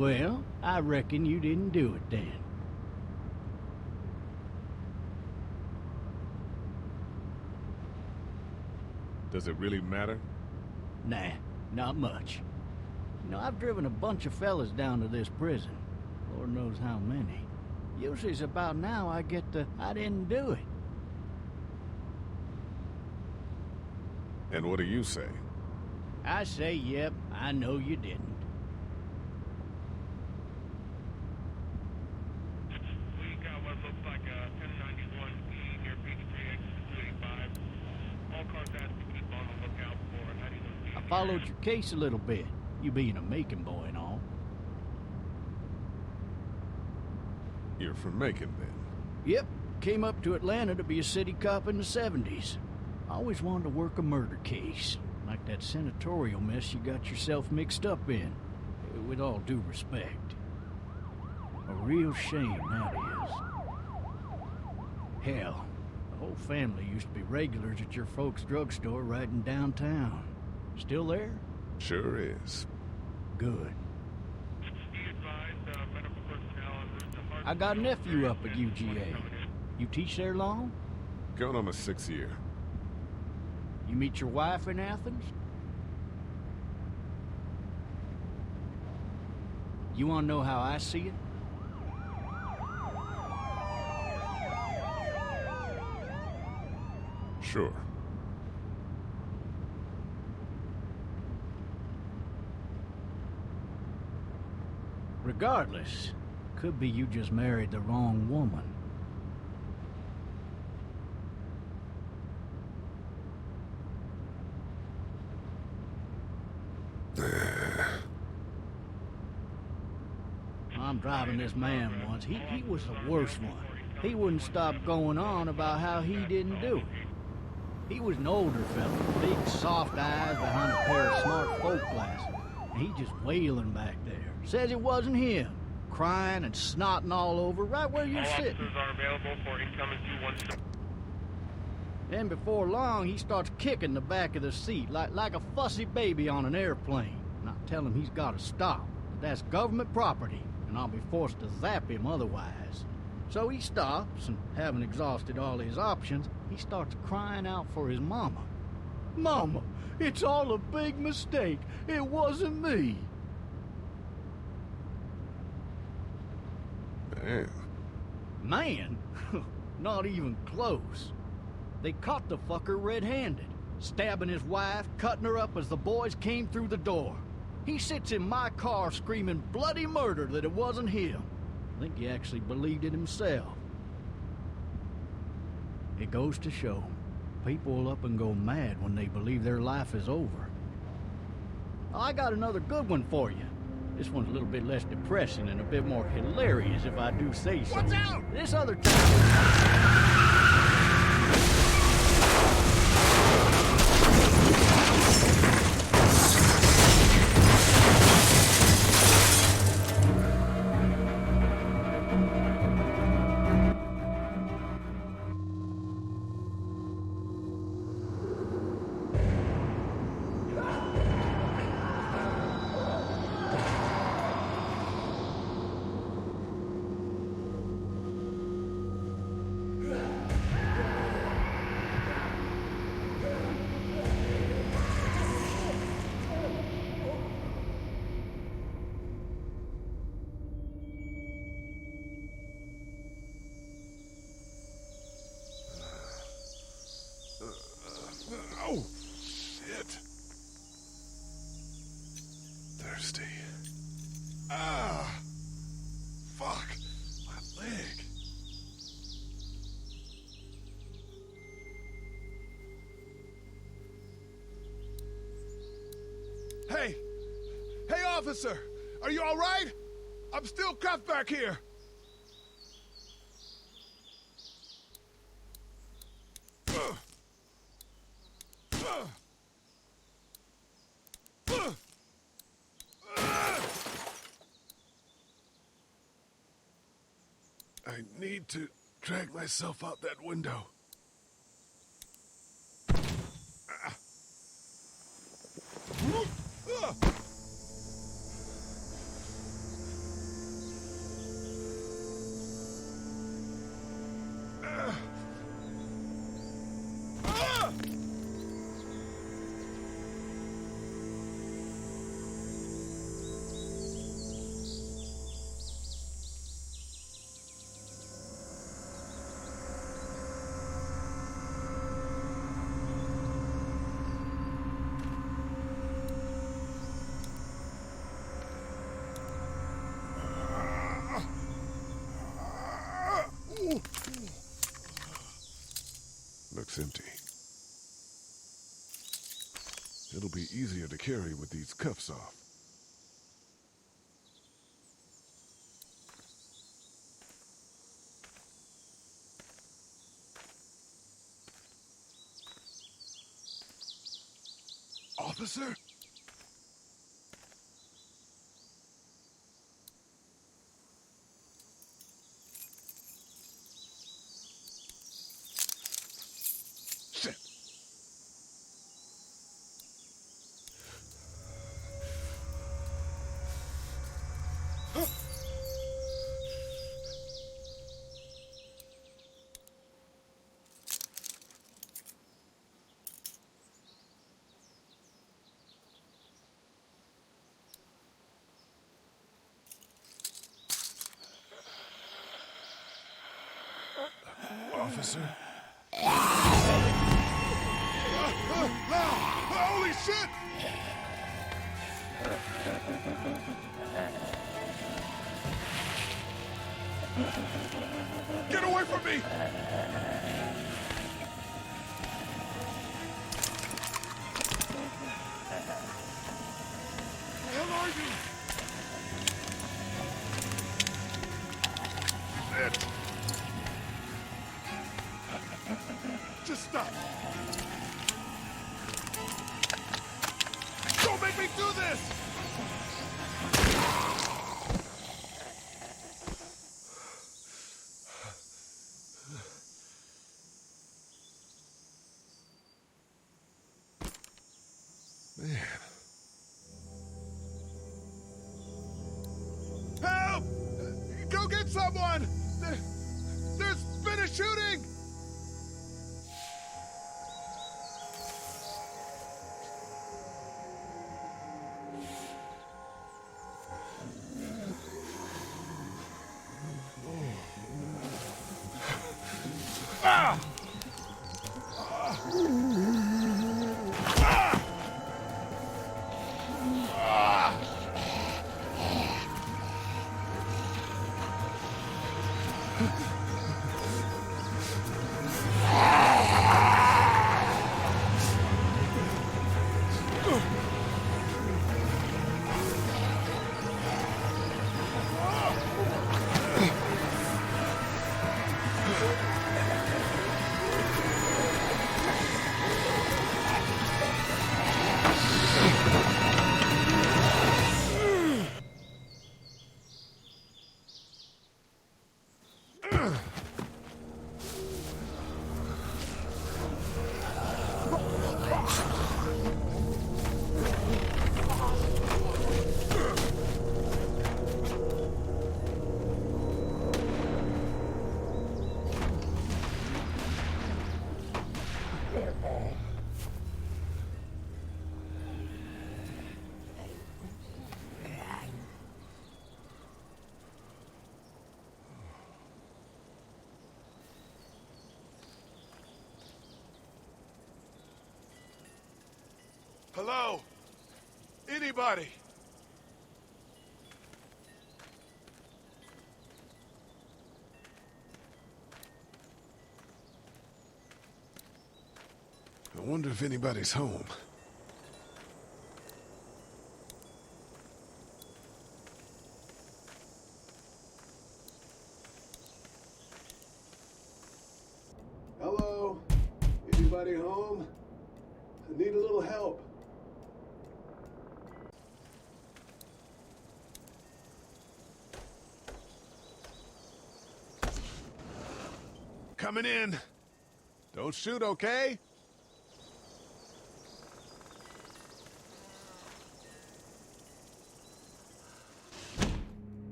Well, I reckon you didn't do it then. Does it really matter? Nah, not much. You know, I've driven a bunch of fellas down to this prison. Lord knows how many. Usually it's about now I get the, I didn't do it. And what do you say? I say, yep, I know you didn't. We got what looks like a 1091E near Peachtree, exit 285. All cars asked to keep on the lookout for an 91E. I followed your case a little bit, you being a Macon boy and all. You're from Macon, then? Yep, came up to Atlanta to be a city cop in the 70s. I always wanted to work a murder case, like that senatorial mess you got yourself mixed up in, with all due respect. A real shame, that is. Hell, the whole family used to be regulars at your folks' drugstore right in downtown. Still there? Sure is. Good. Be advised, medical personnel en route to Hartsfield. I got a nephew up at UGA. You teach there long? Going on my 6th year. You meet your wife in Athens? You want to know how I see it? Sure. Regardless, could be you just married the wrong woman. I'm driving this man once. He was the worst one. He wouldn't stop going on about how he didn't do it. He was an older fella, big soft eyes behind a pair of smart folk glasses. And he just wailing back there. Says it wasn't him. Crying and snotting all over right where you're sitting. Officers are available for incoming 217. Then before long, he starts kicking the back of the seat like a fussy baby on an airplane. And I tell him he's got to stop. That's government property, and I'll be forced to zap him otherwise. So he stops, and having exhausted all his options, he starts crying out for his mama. Mama, it's all a big mistake. It wasn't me. Man. Man? Not even close. They caught the fucker red-handed, stabbing his wife, cutting her up as the boys came through the door. He sits in my car screaming bloody murder that it wasn't him. I think he actually believed it himself. It goes to show, people will up and go mad when they believe their life is over. I got another good one for you. This one's a little bit less depressing and a bit more hilarious, if I do say so. Watch out! This other time... Oh, shit. Thirsty. Ah, fuck, my leg. Hey, hey, officer, are you all right? I'm still cuffed back here. I need to drag myself out that window. It'll be easier to carry with these cuffs off. Officer? Shit. Officer? Holy shit! Get away from me! Where are you? Shit! Just stop! Don't make me do this! Man. Help! Go get someone! There's been a shooting! Ah! Hello? Anybody? I wonder if anybody's home. Hello? Anybody home? I need a little help. Coming in. Don't shoot, okay?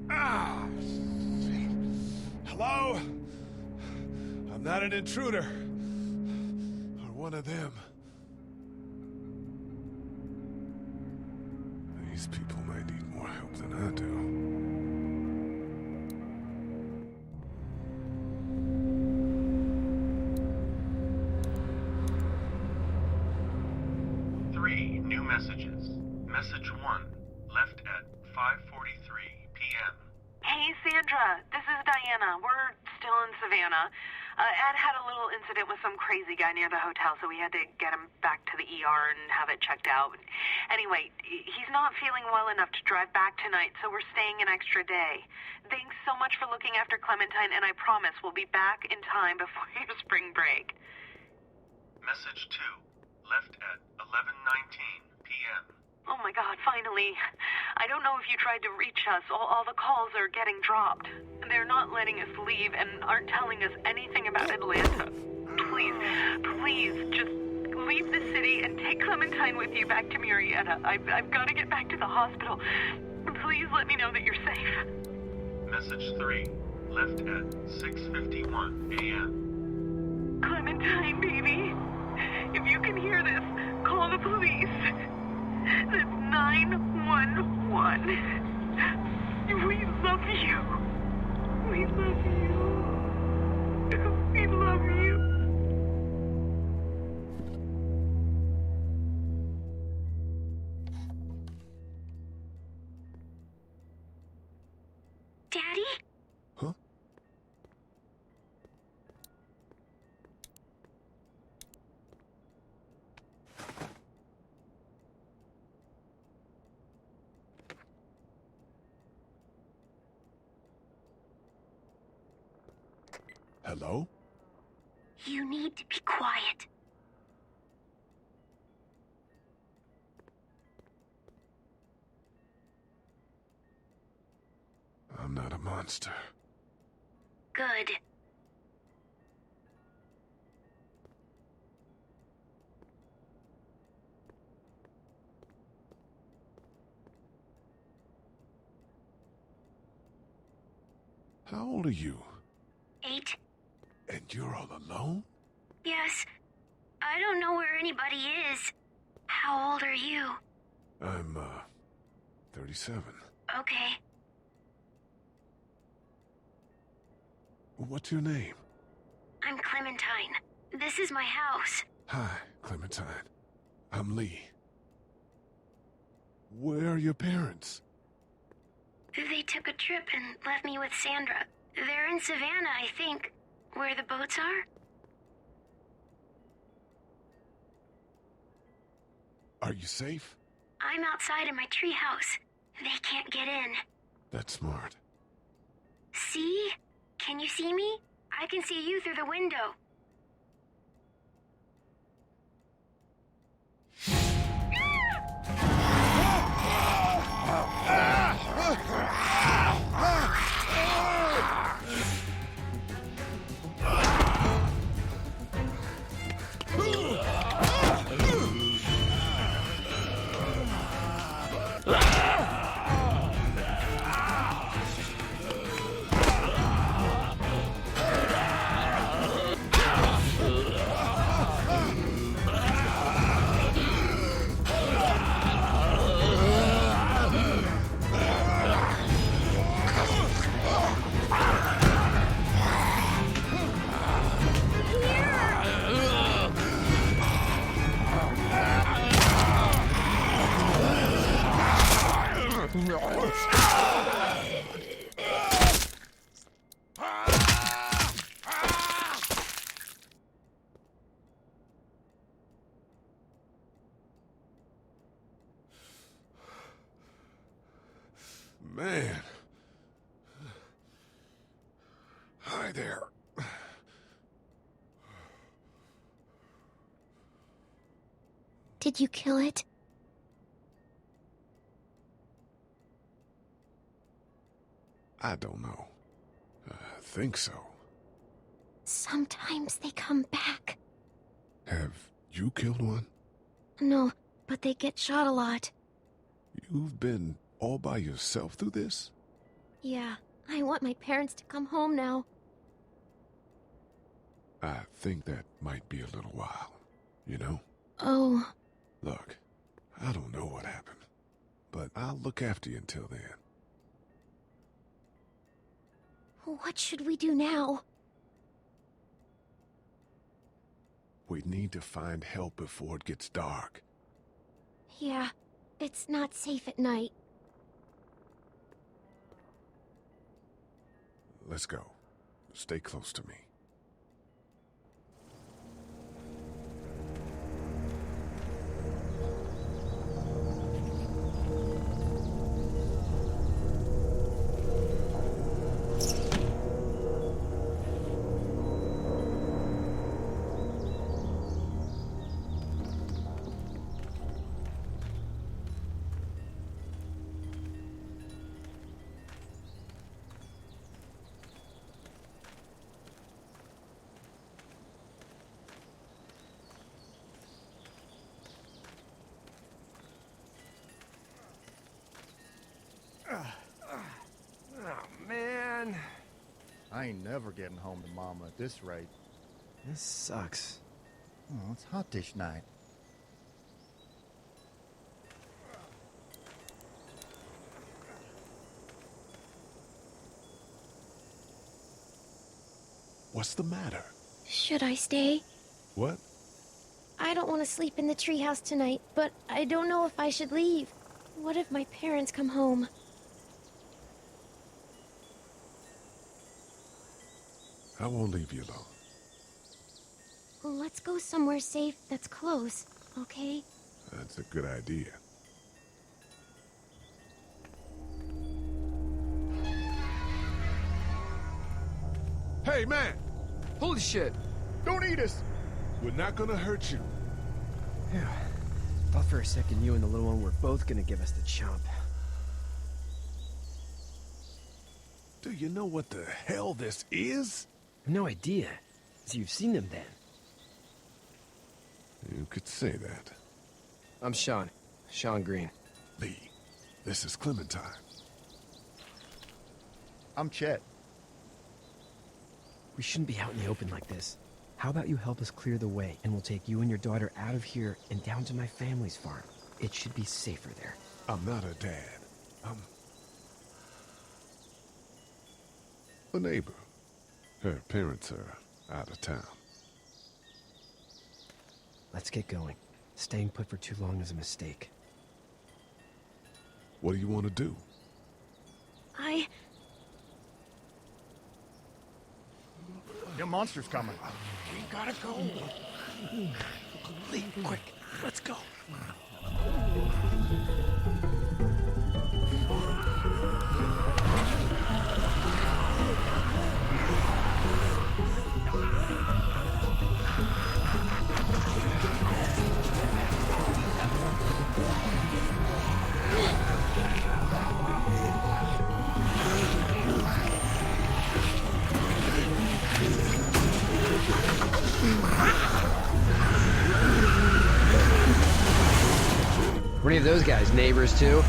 Ah! Shit. Hello? I'm not an intruder. Or one of them. These people might need more help than I do. New messages. Message 1, left at 5:43 p.m. Hey, Sandra. This is Diana. We're still in Savannah. Ed had a little incident with some crazy guy near the hotel, so we had to get him back to the ER and have it checked out. Anyway, he's not feeling well enough to drive back tonight, so we're staying an extra day. Thanks so much for looking after Clementine, and I promise we'll be back in time before your spring break. Message 2, left at 11:19 p.m. Oh my God, finally. I don't know if you tried to reach us. All the calls are getting dropped. They're not letting us leave and aren't telling us anything about Atlanta. Please, just leave the city and take Clementine with you back to Murrieta. I've got to get back to the hospital. Please let me know that you're safe. Message 3, left at 6:51 a.m. Clementine, baby. If you can hear this, call the police. That's 911. We love you. We love you. We love you. Daddy? Huh? Hello? You need to be quiet. I'm not a monster. Good. How old are you? 8? And you're all alone? Yes. I don't know where anybody is. How old are you? I'm, 37. Okay. What's your name? I'm Clementine. This is my house. Hi, Clementine. I'm Lee. Where are your parents? They took a trip and left me with Sandra. They're in Savannah, I think. Where the boats are? Are you safe? I'm outside in my treehouse. They can't get in. That's smart. See? Can you see me? I can see you through the window. Man. Hi there. Did you kill it? I don't know. I think so. Sometimes they come back. Have you killed one? No, but they get shot a lot. You've been all by yourself through this? Yeah, I want my parents to come home now. I think that might be a little while, you know? Oh. Look, I don't know what happened, but I'll look after you until then. What should we do now? We need to find help before it gets dark. Yeah, it's not safe at night. Let's go. Stay close to me. never getting home to Mama at this rate. This sucks. Oh, it's hot this night. What's the matter? Should I stay? What? I don't want to sleep in the treehouse tonight, but I don't know if I should leave. What if my parents come home? I won't leave you alone. Let's go somewhere safe that's close, okay? That's a good idea. Hey, man! Holy shit! Don't eat us! We're not gonna hurt you. Yeah. Thought for a second you and the little one were both gonna give us the chomp. Do you know what the hell this is? No idea. So you've seen them then? You could say that. I'm Sean. Sean Green. Lee, this is Clementine. I'm Chet. We shouldn't be out in the open like this. How about you help us clear the way, and we'll take you and your daughter out of here and down to my family's farm. It should be safer there. I'm not a dad. I'm a neighbor. Her parents are out of town. Let's get going. Staying put for too long is a mistake. What do you want to do? Your monster's coming. We gotta go. Lee, quick, let's go. Were any of those guys neighbors too?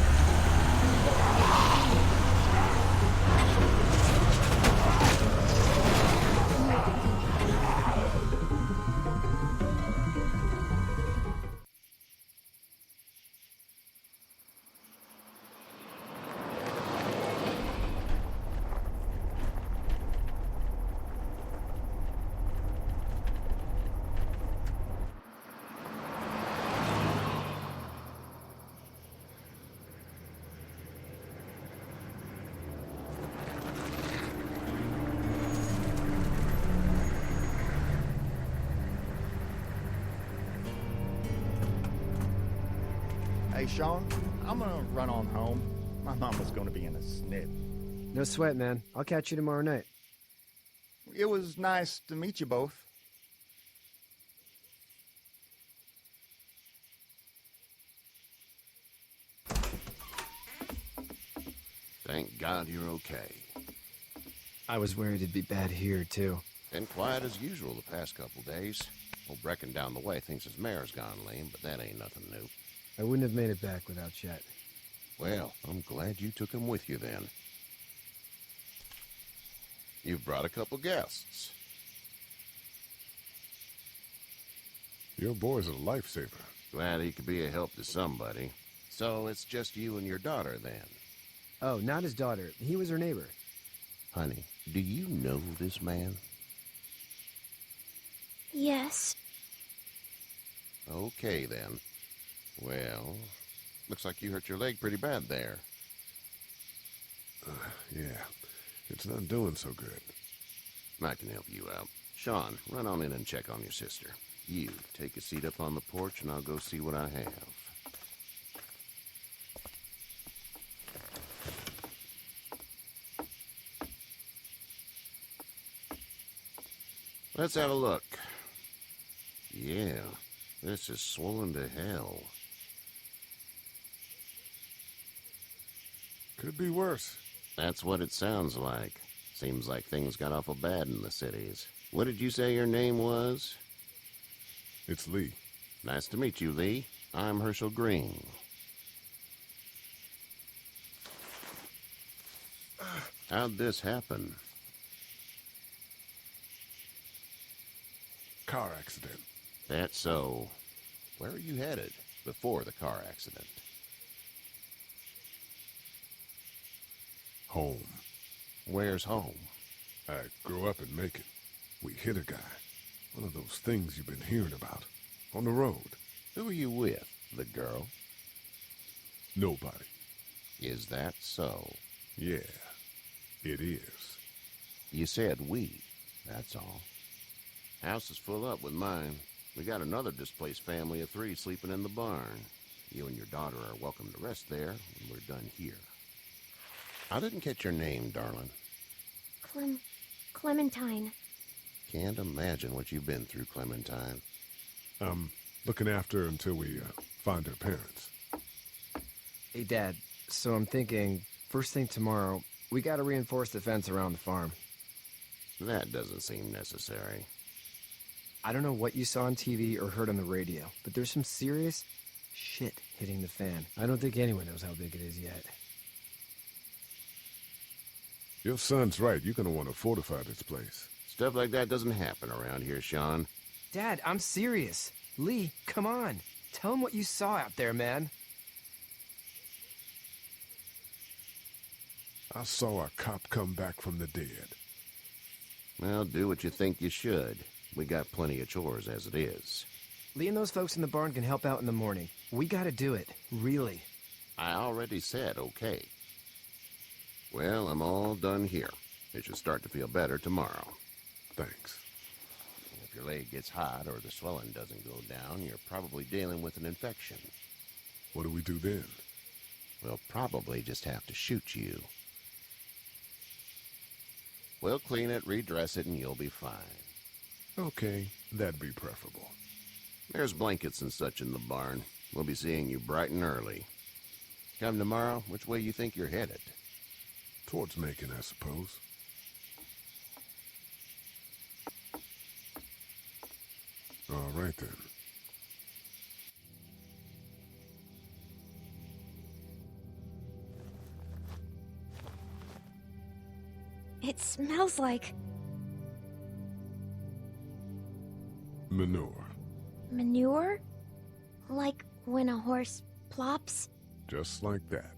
Hey, Sean, I'm gonna run on home. My mama's gonna be in a snit. No sweat, man. I'll catch you tomorrow night. It was nice to meet you both. Thank God you're okay. I was worried it'd be bad here, too. Been quiet as usual the past couple days. Old Brecken down the way thinks his mare's gone lame, but that ain't nothing new. I wouldn't have made it back without Chet. Well, I'm glad you took him with you then. You've brought a couple guests. Your boy's a lifesaver. Glad he could be a help to somebody. So it's just you and your daughter then? Oh, not his daughter. He was her neighbor. Honey, do you know this man? Yes. Okay then. Well, looks like you hurt your leg pretty bad there. Yeah, it's not doing so good. I can help you out. Sean, run on in and check on your sister. You, take a seat up on the porch and I'll go see what I have. Let's have a look. Yeah, this is swollen to hell. Could be worse. That's what it sounds like. Seems like things got awful bad in the cities. What did you say your name was? It's Lee. Nice to meet you, Lee. I'm Herschel Green. How'd this happen? car accident. That's so. Where are you headed before the car accident? Home. Where's home? I grew up in Macon. We hit a guy. One of those things you've been hearing about. On the road. Who are you with? The girl? Nobody. Is that so? Yeah, it is. You said we, that's all. House is full up with mine. We got another displaced family of 3 sleeping in the barn. You and your daughter are welcome to rest there when we're done here. I didn't catch your name, darling. Clementine. Can't imagine what you've been through, Clementine. I'm looking after her until we find her parents. Hey, Dad, so I'm thinking, first thing tomorrow, we gotta reinforce the fence around the farm. That doesn't seem necessary. I don't know what you saw on TV or heard on the radio, but there's some serious shit hitting the fan. I don't think anyone knows how big it is yet. Your son's right. You're gonna want to fortify this place. Stuff like that doesn't happen around here, Sean. Dad, I'm serious. Lee, come on. Tell him what you saw out there, man. I saw a cop come back from the dead. Well, do what you think you should. We got plenty of chores as it is. Lee and those folks in the barn can help out in the morning. We gotta do it. Really. I already said okay. Well, I'm all done here. It should start to feel better tomorrow. Thanks. If your leg gets hot or the swelling doesn't go down, you're probably dealing with an infection. What do we do then? We'll probably just have to shoot you. We'll clean it, redress it, and you'll be fine. Okay, that'd be preferable. There's blankets and such in the barn. We'll be seeing you bright and early. Come tomorrow, which way you think you're headed? Towards Macon, I suppose. All right, then. It smells like Manure. manure? Like when a horse plops? Just like that.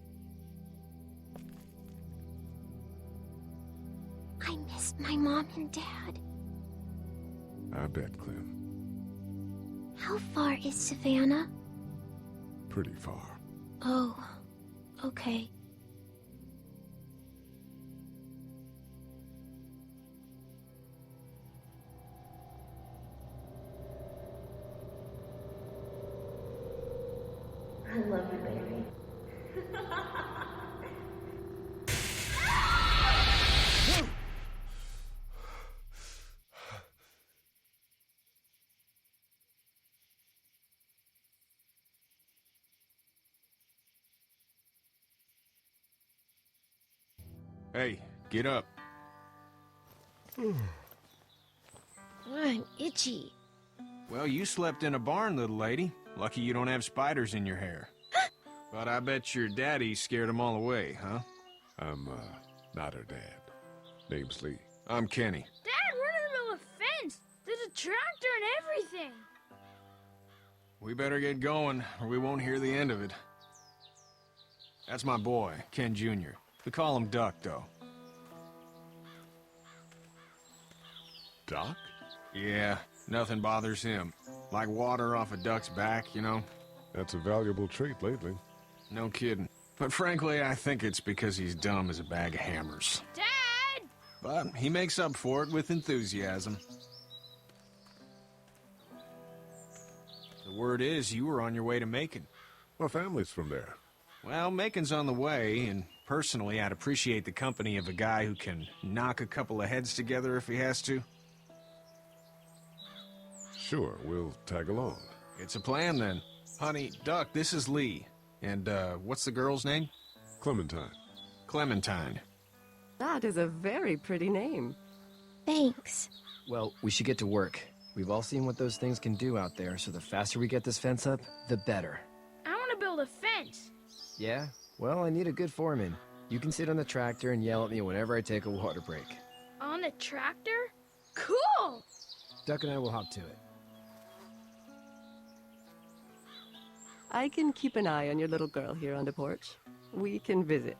I miss my mom and dad. I bet, Clem. How far is Savannah? Pretty far. Oh, okay. I love you, baby. Hey, get up. I'm itchy. Well, you slept in a barn, little lady. Lucky you don't have spiders in your hair. But I bet your daddy scared them all away, huh? I'm, not her dad. Name's Lee. I'm Kenny. Dad, we're in the middle of a fence. There's a tractor and everything. We better get going, or we won't hear the end of it. That's my boy, Ken Jr. We call him Duck, though. Doc? Yeah, nothing bothers him. Like water off a duck's back, you know? That's a valuable trait lately. No kidding. But frankly, I think it's because he's dumb as a bag of hammers. Dad! But he makes up for it with enthusiasm. The word is you were on your way to Macon. My family's from there. Well, Macon's on the way, and personally, I'd appreciate the company of a guy who can knock a couple of heads together if he has to. Sure, we'll tag along. It's a plan, then. Honey, Duck, this is Lee. And, what's the girl's name? Clementine. Clementine. That is a very pretty name. Thanks. Well, we should get to work. We've all seen what those things can do out there, so the faster we get this fence up, the better. I want to build a fence. Yeah? Well, I need a good foreman. You can sit on the tractor and yell at me whenever I take a water break. On the tractor? Cool! Duck and I will hop to it. I can keep an eye on your little girl here on the porch. We can visit.